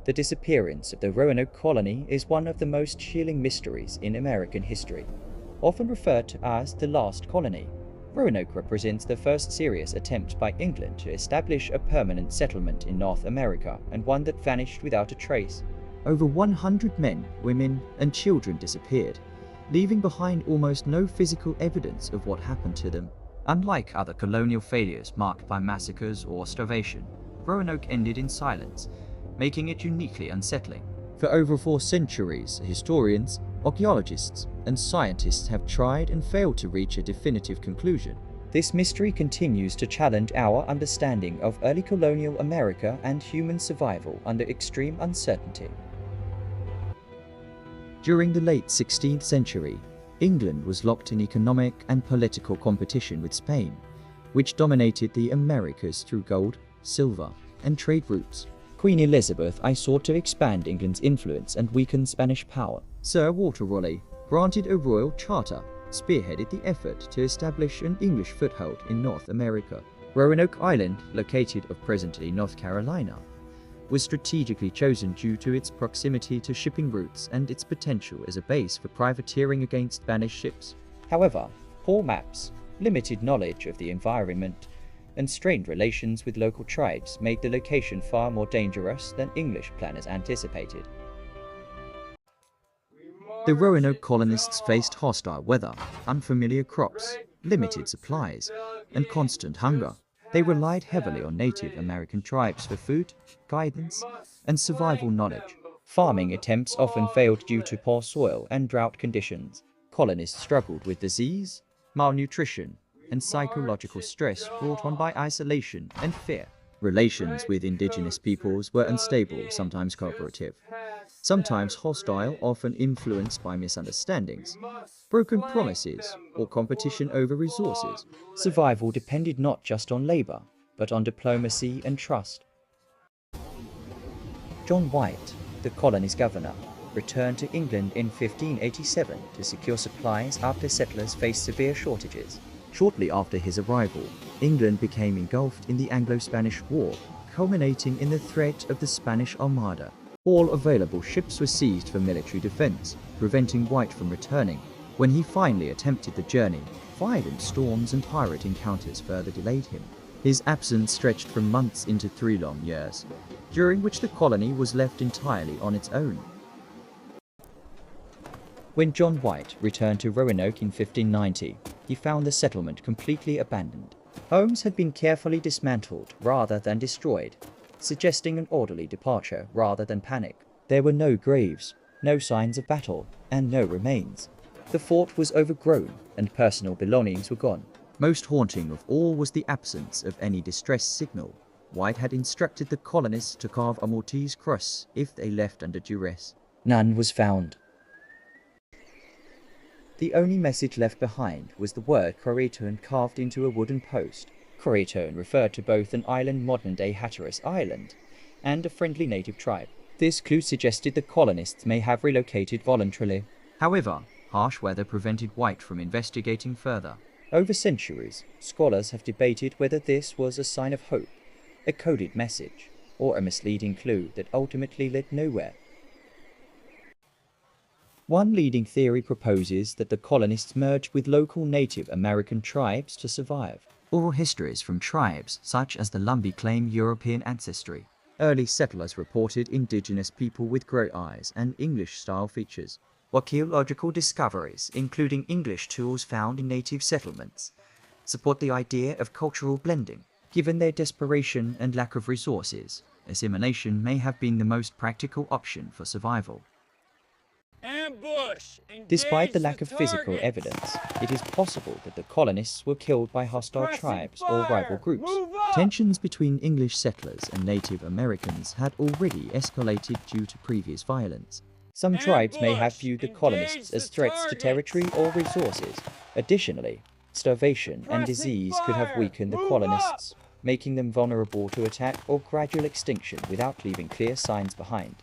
The disappearance of the Roanoke Colony is one of the most chilling mysteries in American history. Often referred to as the last colony, Roanoke represents the first serious attempt by England to establish a permanent settlement in North America, and one that vanished without a trace. Over 100 men, women, and children disappeared, leaving behind almost no physical evidence of what happened to them. Unlike other colonial failures marked by massacres or starvation, Roanoke ended in silence, making it uniquely unsettling. For over 4 centuries, historians, archaeologists, and scientists have tried and failed to reach a definitive conclusion. This mystery continues to challenge our understanding of early colonial America and human survival under extreme uncertainty. During the late 16th century, England was locked in economic and political competition with Spain, which dominated the Americas through gold, silver, and trade routes. Queen Elizabeth I sought to expand England's influence and weaken Spanish power. Sir Walter Raleigh, granted a royal charter, spearheaded the effort to establish an English foothold in North America. Roanoke Island, located of present-day North Carolina, was strategically chosen due to its proximity to shipping routes and its potential as a base for privateering against Spanish ships. However, poor maps, limited knowledge of the environment, and strained relations with local tribes made the location far more dangerous than English planners anticipated. The Roanoke colonists faced hostile weather, unfamiliar crops, limited supplies, and constant hunger. They relied heavily on Native American tribes for food, guidance, and survival knowledge. Farming attempts often failed due to poor soil and drought conditions. Colonists struggled with disease, malnutrition, and psychological stress brought on by isolation and fear. Relations with indigenous peoples were unstable, sometimes cooperative, sometimes hostile, often influenced by misunderstandings, broken promises, or competition over resources. Survival depended not just on labor, but on diplomacy and trust. John White, the colony's governor, returned to England in 1587 to secure supplies after settlers faced severe shortages. Shortly after his arrival, England became engulfed in the Anglo-Spanish War, culminating in the threat of the Spanish Armada. All available ships were seized for military defense, preventing White from returning. When he finally attempted the journey, violent storms and pirate encounters further delayed him. His absence stretched from months into 3 long years, during which the colony was left entirely on its own. When John White returned to Roanoke in 1590, he found the settlement completely abandoned. Homes had been carefully dismantled rather than destroyed, suggesting an orderly departure rather than panic. There were no graves, no signs of battle, and no remains. The fort was overgrown, and personal belongings were gone. Most haunting of all was the absence of any distress signal. White had instructed the colonists to carve a Maltese cross if they left under duress. None was found. The only message left behind was the word Coryton carved into a wooden post. Coryton referred to both an island, modern-day Hatteras Island, and a friendly native tribe. This clue suggested the colonists may have relocated voluntarily. However, harsh weather prevented White from investigating further. Over centuries, scholars have debated whether this was a sign of hope, a coded message, or a misleading clue that ultimately led nowhere. One leading theory proposes that the colonists merged with local Native American tribes to survive. Oral histories from tribes such as the Lumbee claim European ancestry. Early settlers reported indigenous people with grey eyes and English-style features. Archaeological discoveries, including English tools found in native settlements, support the idea of cultural blending. Given their desperation and lack of resources, assimilation may have been the most practical option for survival. Despite the lack of physical evidence, it is possible that the colonists were killed by hostile tribes or rival groups. Tensions between English settlers and Native Americans had already escalated due to previous violence. Some tribes may have viewed the colonists as threats to territory or resources. Additionally, starvation and disease could have weakened the colonists, making them vulnerable to attack or gradual extinction without leaving clear signs behind.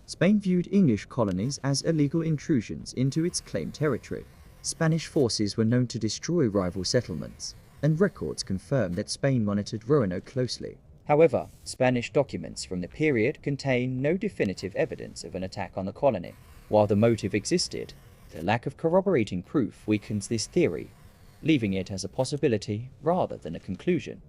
Spain viewed English colonies as illegal intrusions into its claimed territory. Spanish forces were known to destroy rival settlements, and records confirm that Spain monitored Roanoke closely. However, Spanish documents from the period contain no definitive evidence of an attack on the colony. While the motive existed, the lack of corroborating proof weakens this theory, leaving it as a possibility rather than a conclusion.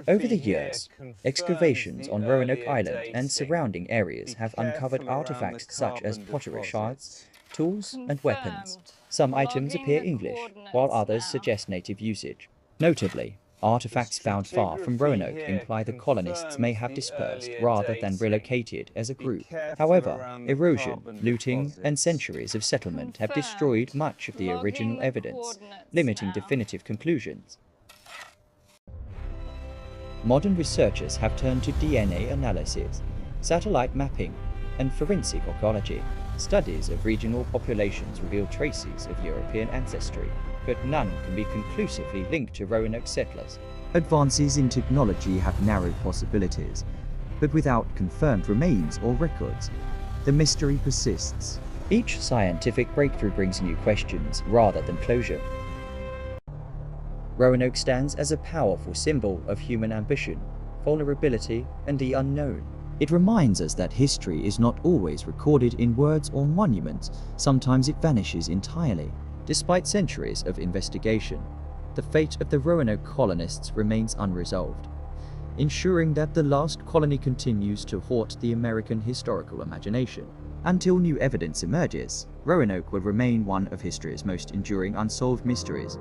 Over the years, excavations on Roanoke Island and surrounding areas have uncovered artifacts such as pottery shards, tools, and weapons. Some items appear English, while others suggest native usage. Notably, artifacts found far from Roanoke imply the colonists may have dispersed rather than relocated as a group. However, erosion, looting, and centuries of settlement have destroyed much of the original evidence, limiting definitive conclusions. Modern researchers have turned to DNA analysis, satellite mapping, and forensic archaeology. Studies of regional populations reveal traces of European ancestry, but none can be conclusively linked to Roanoke settlers. Advances in technology have narrowed possibilities, but without confirmed remains or records, the mystery persists. Each scientific breakthrough brings new questions rather than closure. Roanoke stands as a powerful symbol of human ambition, vulnerability, and the unknown. It reminds us that history is not always recorded in words or monuments. Sometimes it vanishes entirely. Despite centuries of investigation, the fate of the Roanoke colonists remains unresolved, ensuring that the lost colony continues to haunt the American historical imagination. Until new evidence emerges, Roanoke will remain one of history's most enduring unsolved mysteries.